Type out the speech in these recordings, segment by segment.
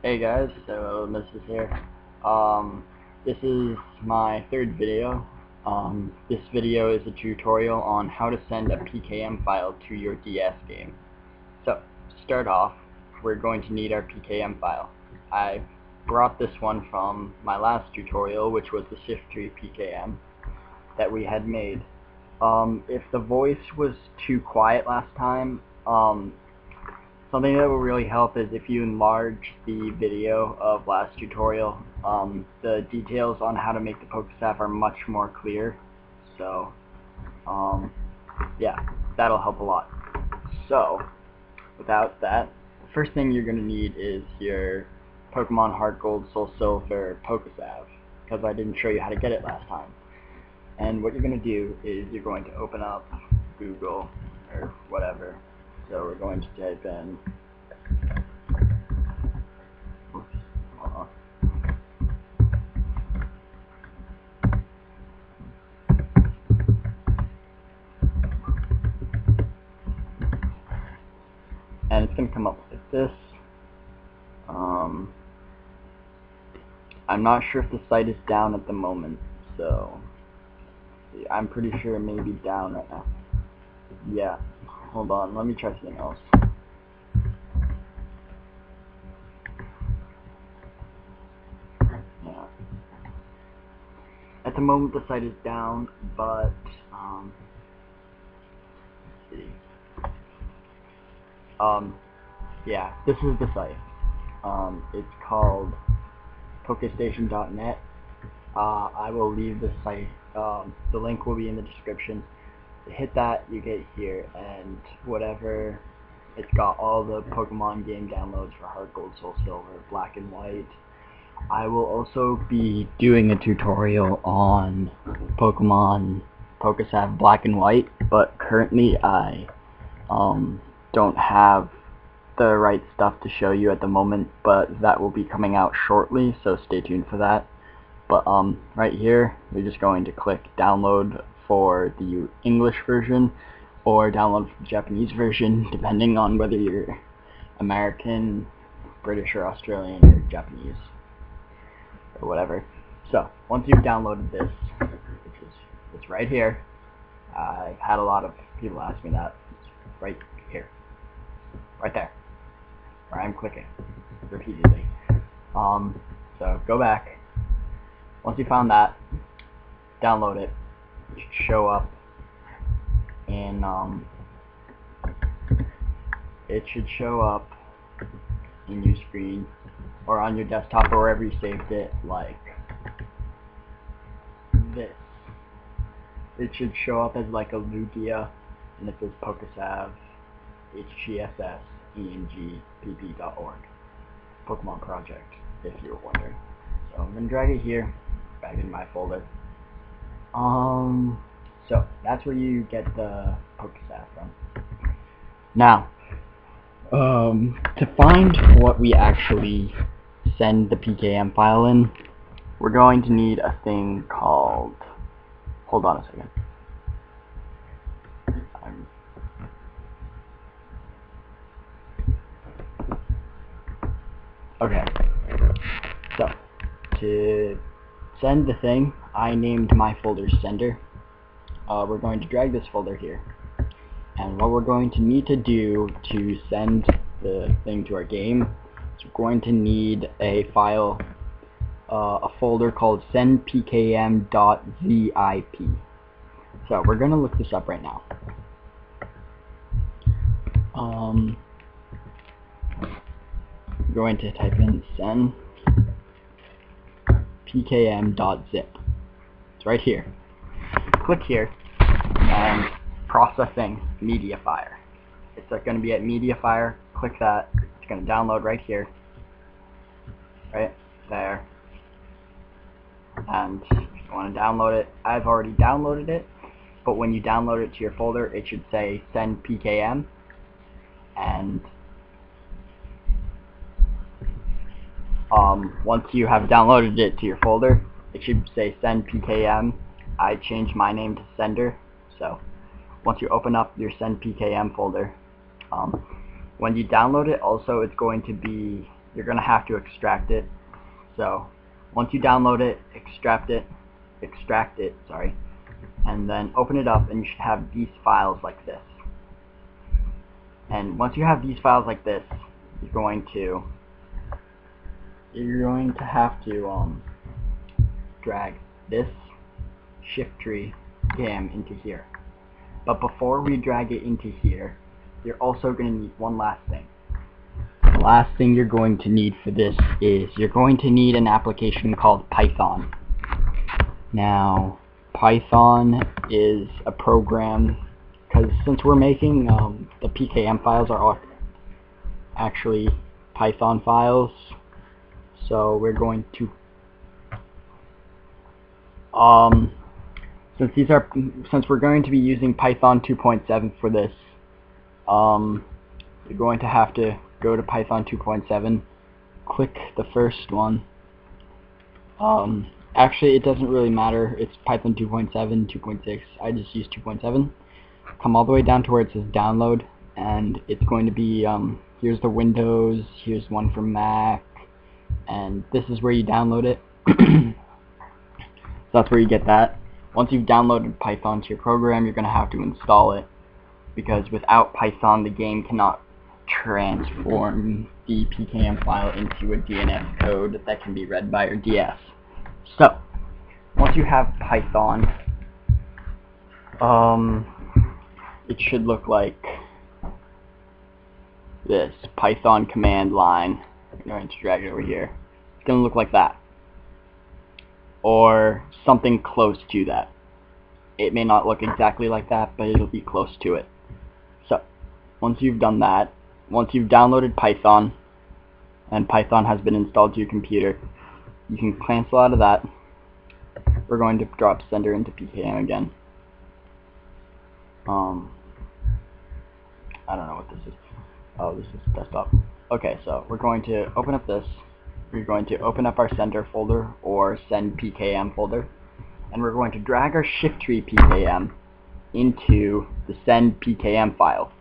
Hey guys, so this is here. This is my third video. This video is a tutorial on how to send a PKM file to your DS game. So, to start off, we're going to need our PKM file. I brought this one from my last tutorial, which was the Shift3 PKM that we had made. If the voice was too quiet last time, something that will really help is if you enlarge the video of last tutorial. The details on how to make the PokeStaff are much more clear. So, yeah, that'll help a lot. So, without that, the first thing you're going to need is your Pokemon Heart Gold, Soul Silver PokeStaff, because I didn't show you how to get it last time. And what you're going to do is you're going to open up Google or whatever. So we're going to type in, and it's going to come up like this. I'm not sure if the site is down at the moment, so I'm pretty sure it may be down right now. Yeah, hold on, let me try something else. Yeah. At the moment the site is down, but let's see. Yeah, this is the site. It's called pokestation.net. I will leave the site, the link will be in the description. Hit that, you get here, and whatever, it's got all the Pokemon game downloads for Heart Gold, Soul Silver, Black and White. I will also be doing a tutorial on Pokemon PokeSav Black and White, but currently I don't have the right stuff to show you at the moment, but that will be coming out shortly, so stay tuned for that. But right here, you're just going to click download for the English version or download for the Japanese version, depending on whether you're American, British, or Australian, or Japanese, or whatever. So once you've downloaded this, it's right here. I've had a lot of people ask me that. It's right here, right there, where I'm clicking repeatedly. So go back. Once you found that, download it. It should show up in your screen or on your desktop or wherever you saved it, like this. It should show up as like a Lugia, and it says PokeSav hgss engpp.org Pokemon Project, if you were wondering. So I'm gonna drag it here, back in my folder. So that's where you get the PokeStaff from. Now, to find what we actually send the PKM file in, we're going to need a thing called, hold on a second. Okay, so to send the thing, I named my folder sender. We're going to drag this folder here, and what we're going to need to do to send the thing to our game is we're going to need a file, a folder called sendpkm.zip. So we're going to look this up right now. I'm going to type in sendpkm.zip. It's right here. Click here and processing media file. It's going to be at media file. Click that. It's going to download right here, right there. And if you want to download it, I've already downloaded it, but when you download it to your folder, it should say send PKM, and once you have downloaded it to your folder, it should say send PKM. I changed my name to sender, so once you open up your send PKM folder, when you download it, also it's going to be you're going to have to extract it. So once you download it, extract it, and then open it up, and you should have these files like this. And once you have these files like this, you're going to have to drag this shift tree gam into here. But before we drag it into here, you're also going to need one last thing. The last thing you're going to need for this is you're going to need an application called Python. Now, Python is a program, because since we're making the PKM files are all actually Python files, so we're going to since we're going to be using Python 2.7 for this, you're going to have to go to Python 2.7, click the first one. Actually, it doesn't really matter. It's Python 2.7, 2.6. I just use 2.7. Come all the way down to where it says download, and it's going to be here's the Windows, here's one for Mac, and this is where you download it. So that's where you get that. Once you've downloaded Python to your program, you're going to have to install it, because without Python the game cannot transform the PKM file into a DNS code that can be read by your DS. So once you have Python, it should look like this Python command line. I'm going to drag it over here. It's going to look like that, or something close to that. It may not look exactly like that, but it'll be close to it. So once you've done that, once you've downloaded Python and Python has been installed to your computer, you can cancel out of that. We're going to drop sender into PKM again. I don't know what this is. Oh, this is desktop. Okay, so we're going to open up this. We're going to open up our sender folder or send PKM folder, and we're going to drag our shift tree PKM into the send PKM file.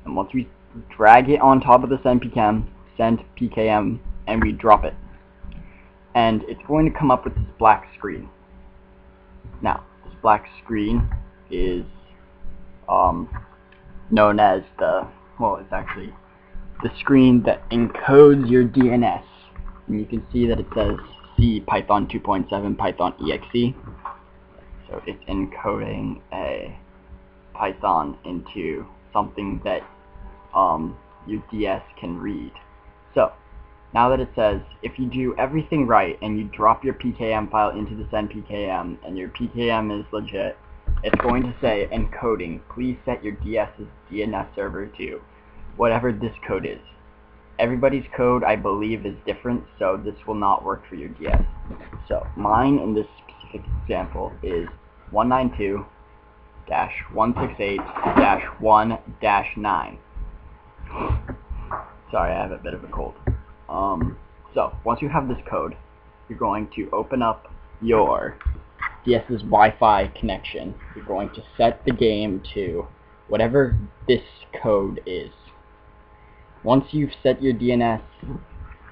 And once we drag it on top of the send PKM, and we drop it, and it's going to come up with this black screen. Now, this black screen is known as it's actually the screen that encodes your DNS. And you can see that it says C Python 2.7 Python exe. So it's encoding a Python into something that your DS can read. So now that it says, if you do everything right and you drop your PKM file into the send PKM and your PKM is legit, it's going to say encoding, please set your DS's DNS server to whatever this code is. Everybody's code, I believe, is different, so this will not work for your DS. So mine in this specific example is 192.168-1-9. Sorry, I have a bit of a cold. So once you have this code, you're going to open up your DS's Wi-Fi connection. You're going to set the game to whatever this code is. Once you've set your DNS,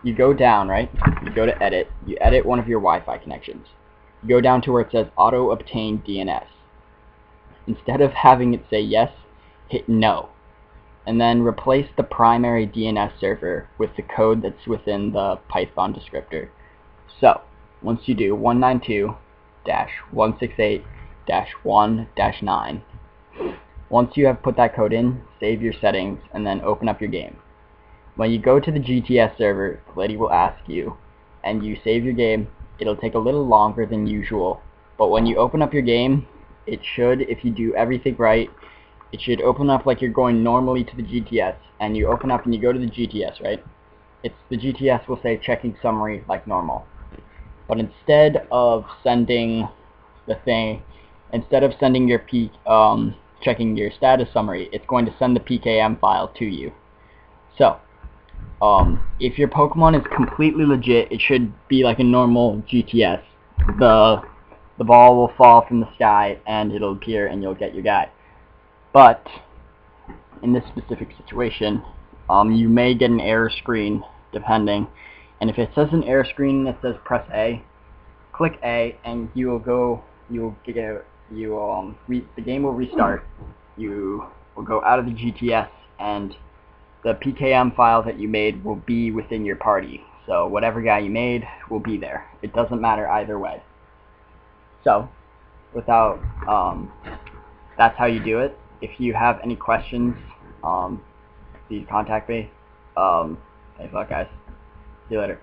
you go down, right? You go to edit. You edit one of your Wi-Fi connections. You go down to where it says auto obtain DNS. Instead of having it say yes, hit no. And then replace the primary DNS server with the code that's within the Python descriptor. So, once you do 192.168-1-9, once you have put that code in, save your settings, and then open up your game. When you go to the GTS server, the lady will ask you, and you save your game. It'll take a little longer than usual, but when you open up your game, it should, if you do everything right, it should open up like you're going normally to the GTS, and you open up and you go to the GTS, right? The GTS will say checking summary like normal. But instead of sending your checking your status summary, it's going to send the PKM file to you. So, if your Pokemon is completely legit, it should be like a normal GTS. The ball will fall from the sky and it'll appear and you'll get your guy. But in this specific situation, you may get an error screen depending. And if it says an error screen that says press A, click A, and the game will restart. You will go out of the GTS, and the PKM file that you made will be within your party. So whatever guy you made will be there. It doesn't matter either way. So, that's how you do it. If you have any questions, please contact me. Thanks a lot, guys. See you later.